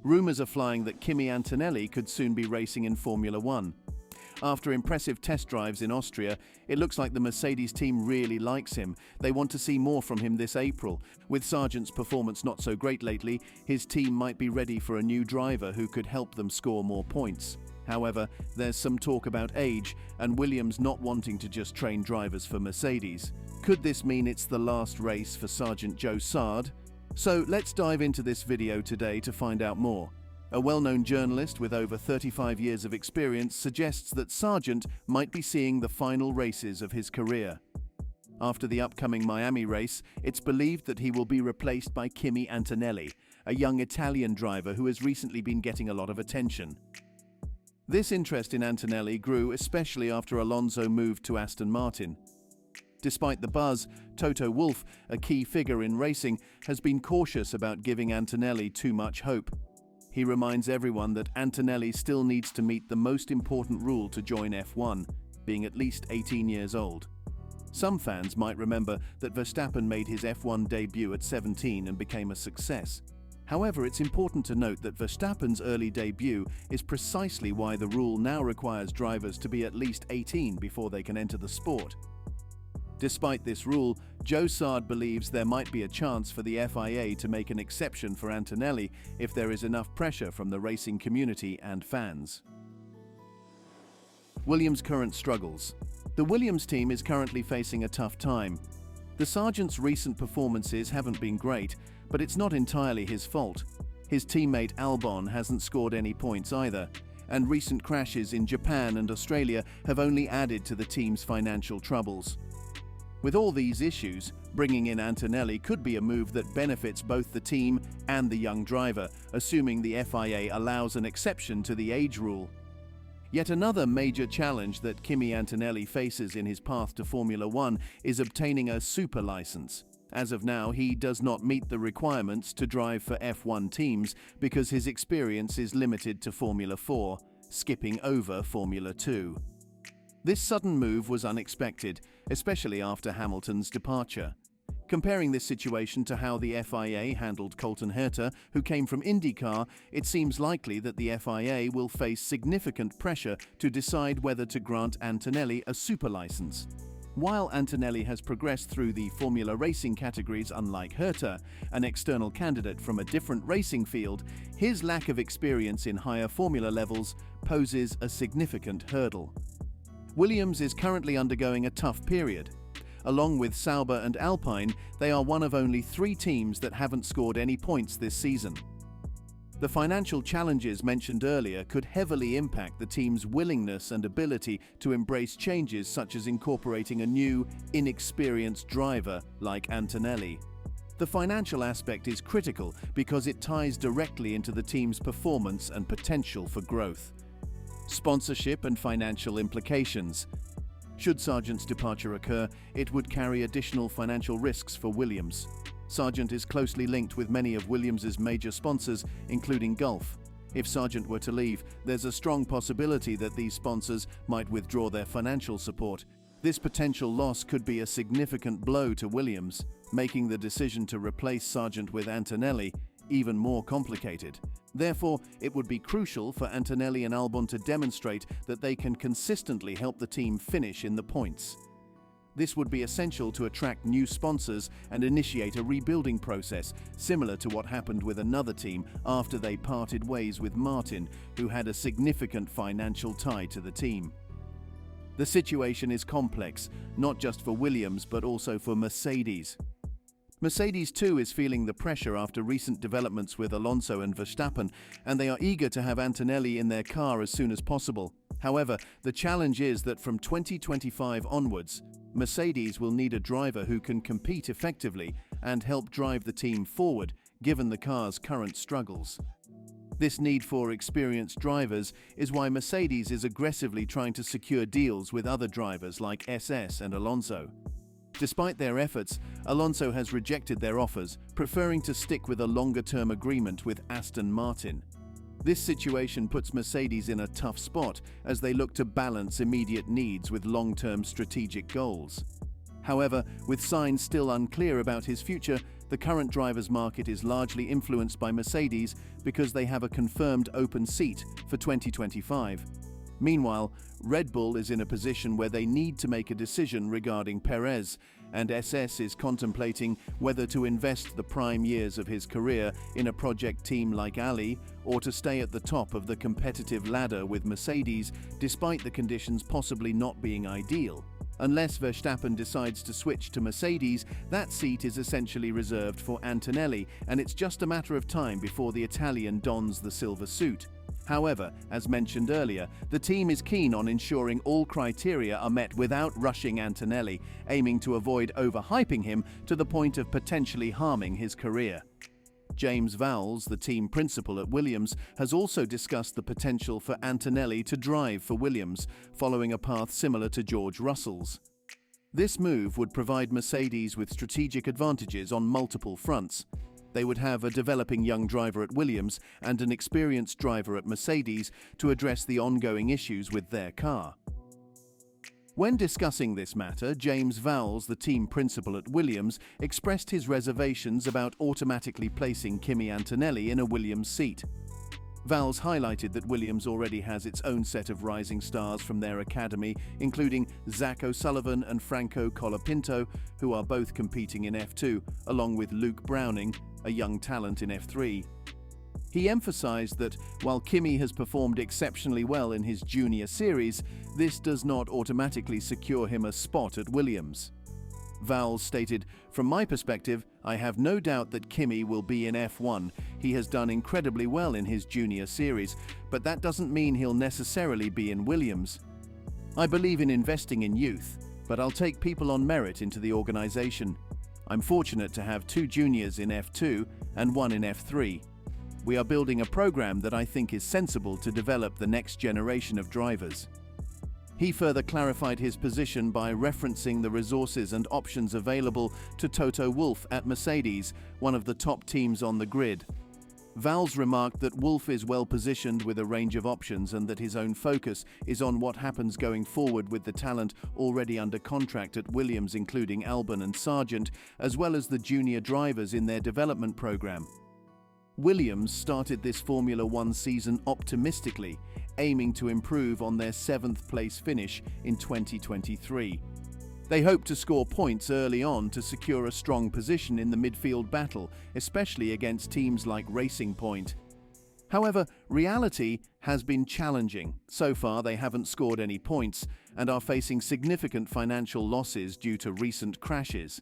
Rumors are flying that Kimmy Antonelli could soon be racing in Formula One. After impressive test drives in Austria, it looks like the Mercedes team really likes him. They want to see more from him this April. With Sargent's performance not so great lately, his team might be ready for a new driver who could help them score more points. However, there's some talk about age and Williams not wanting to just train drivers for Mercedes. Could this mean it's the last race for Sergeant Joe Saard? So let's dive into this video today to find out more. A well-known journalist with over 35 years of experience suggests that Sargent might be seeing the final races of his career. After the upcoming Miami race, it's believed that he will be replaced by Kimmy Antonelli, a young Italian driver who has recently been getting a lot of attention. This interest in Antonelli grew especially after Alonso moved to Aston Martin. Despite the buzz, Toto Wolff, a key figure in racing, has been cautious about giving Antonelli too much hope. He reminds everyone that Antonelli still needs to meet the most important rule to join F1, being at least 18 years old. Some fans might remember that Verstappen made his F1 debut at 17 and became a success. However, it's important to note that Verstappen's early debut is precisely why the rule now requires drivers to be at least 18 before they can enter the sport. Despite this rule, Joe Saard believes there might be a chance for the FIA to make an exception for Antonelli if there is enough pressure from the racing community and fans. Williams' current struggles. The Williams team is currently facing a tough time. The Sergeant's recent performances haven't been great, but it's not entirely his fault. His teammate Albon hasn't scored any points either, and recent crashes in Japan and Australia have only added to the team's financial troubles. With all these issues, bringing in Antonelli could be a move that benefits both the team and the young driver, assuming the FIA allows an exception to the age rule. Yet another major challenge that Kimmy Antonelli faces in his path to Formula One is obtaining a super license. As of now, he does not meet the requirements to drive for F1 teams because his experience is limited to Formula 4, skipping over Formula 2. This sudden move was unexpected, especially after Hamilton's departure. Comparing this situation to how the FIA handled Colton Herta, who came from IndyCar, it seems likely that the FIA will face significant pressure to decide whether to grant Antonelli a super license. While Antonelli has progressed through the Formula Racing categories unlike Herta, an external candidate from a different racing field, his lack of experience in higher Formula levels poses a significant hurdle. Williams is currently undergoing a tough period. Along with Sauber and Alpine, they are one of only 3 teams that haven't scored any points this season. The financial challenges mentioned earlier could heavily impact the team's willingness and ability to embrace changes such as incorporating a new, inexperienced driver like Antonelli. The financial aspect is critical because it ties directly into the team's performance and potential for growth. Sponsorship and financial implications. Should Sargent's departure occur, it would carry additional financial risks for Williams. Sargent is closely linked with many of Williams's major sponsors, including Gulf. If Sargent were to leave, there's a strong possibility that these sponsors might withdraw their financial support. This potential loss could be a significant blow to Williams, making the decision to replace Sargent with Antonelli even more complicated. Therefore, it would be crucial for Antonelli and Albon to demonstrate that they can consistently help the team finish in the points. This would be essential to attract new sponsors and initiate a rebuilding process, similar to what happened with another team after they parted ways with Martin, who had a significant financial tie to the team. The situation is complex, not just for Williams but also for Mercedes. Mercedes too is feeling the pressure after recent developments with Alonso and Verstappen, and they are eager to have Antonelli in their car as soon as possible. However, the challenge is that from 2025 onwards, Mercedes will need a driver who can compete effectively and help drive the team forward, given the car's current struggles. This need for experienced drivers is why Mercedes is aggressively trying to secure deals with other drivers like SS and Alonso. Despite their efforts, Alonso has rejected their offers, preferring to stick with a longer-term agreement with Aston Martin. This situation puts Mercedes in a tough spot as they look to balance immediate needs with long-term strategic goals. However, with signs still unclear about his future, the current drivers' market is largely influenced by Mercedes because they have a confirmed open seat for 2025. Meanwhile, Red Bull is in a position where they need to make a decision regarding Perez, and SS is contemplating whether to invest the prime years of his career in a project team like Ali or to stay at the top of the competitive ladder with Mercedes despite the conditions possibly not being ideal. Unless Verstappen decides to switch to Mercedes, that seat is essentially reserved for Antonelli, and it's just a matter of time before the Italian dons the silver suit. However, as mentioned earlier, the team is keen on ensuring all criteria are met without rushing Antonelli, aiming to avoid overhyping him to the point of potentially harming his career. James Vowles, the team principal at Williams, has also discussed the potential for Antonelli to drive for Williams, following a path similar to George Russell's. This move would provide Mercedes with strategic advantages on multiple fronts. They would have a developing young driver at Williams and an experienced driver at Mercedes to address the ongoing issues with their car. When discussing this matter, James Vowles, the team principal at Williams, expressed his reservations about automatically placing Kimmy Antonelli in a Williams seat. Vowles highlighted that Williams already has its own set of rising stars from their academy, including Zach O'Sullivan and Franco Colapinto, who are both competing in F2, along with Luke Browning, a young talent in F3. He emphasized that while Kimmy has performed exceptionally well in his junior series, this does not automatically secure him a spot at Williams. Vowles stated, "From my perspective, I have no doubt that Kimmy will be in F1. He has done incredibly well in his junior series, but that doesn't mean he'll necessarily be in Williams. I believe in investing in youth, but I'll take people on merit into the organization. I'm fortunate to have 2 juniors in F2 and 1 in F3. We are building a program that I think is sensible to develop the next generation of drivers." He further clarified his position by referencing the resources and options available to Toto Wolff at Mercedes, one of the top teams on the grid. Vowles remarked that Wolff is well positioned with a range of options and that his own focus is on what happens going forward with the talent already under contract at Williams, including Albon and Sargent, as well as the junior drivers in their development program. Williams started this Formula One season optimistically, aiming to improve on their 7th place finish in 2023. They hope to score points early on to secure a strong position in the midfield battle, especially against teams like Racing Point. However, reality has been challenging. So far, they haven't scored any points and are facing significant financial losses due to recent crashes.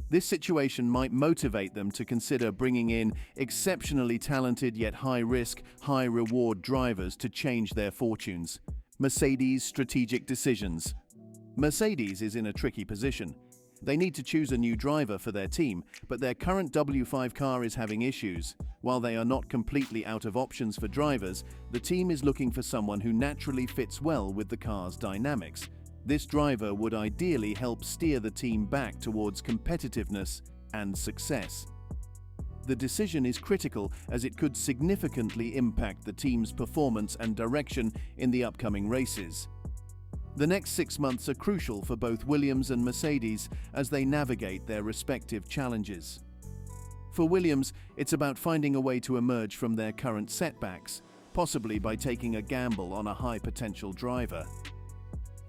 This situation might motivate them to consider bringing in exceptionally talented yet high-risk, high-reward drivers to change their fortunes. Mercedes' strategic decisions. Mercedes is in a tricky position. They need to choose a new driver for their team, but their current W5 car is having issues. While they are not completely out of options for drivers, the team is looking for someone who naturally fits well with the car's dynamics. This driver would ideally help steer the team back towards competitiveness and success. The decision is critical as it could significantly impact the team's performance and direction in the upcoming races. The next 6 months are crucial for both Williams and Mercedes as they navigate their respective challenges. For Williams, it's about finding a way to emerge from their current setbacks, possibly by taking a gamble on a high-potential driver.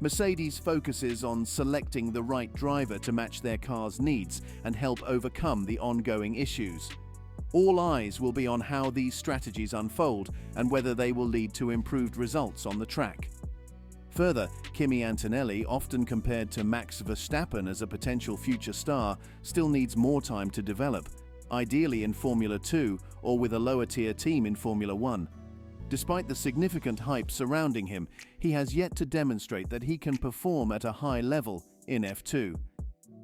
Mercedes focuses on selecting the right driver to match their car's needs and help overcome the ongoing issues. All eyes will be on how these strategies unfold and whether they will lead to improved results on the track. Further, Kimmy Antonelli, often compared to Max Verstappen as a potential future star, still needs more time to develop, ideally in Formula 2 or with a lower-tier team in Formula 1. Despite the significant hype surrounding him, he has yet to demonstrate that he can perform at a high level in F2.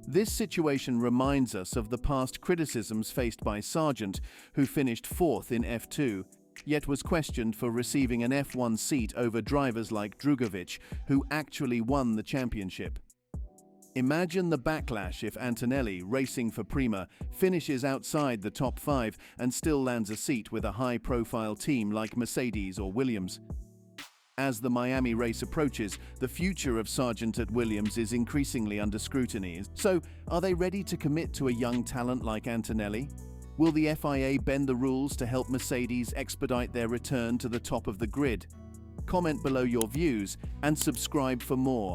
This situation reminds us of the past criticisms faced by Sargent, who finished 4th in F2, yet was questioned for receiving an F1 seat over drivers like Drugovich, who actually won the championship. Imagine the backlash if Antonelli, racing for Prima, finishes outside the top 5 and still lands a seat with a high-profile team like Mercedes or Williams. As the Miami race approaches, the future of Sargent at Williams is increasingly under scrutiny. So, are they ready to commit to a young talent like Antonelli? Will the FIA bend the rules to help Mercedes expedite their return to the top of the grid? Comment below your views and subscribe for more.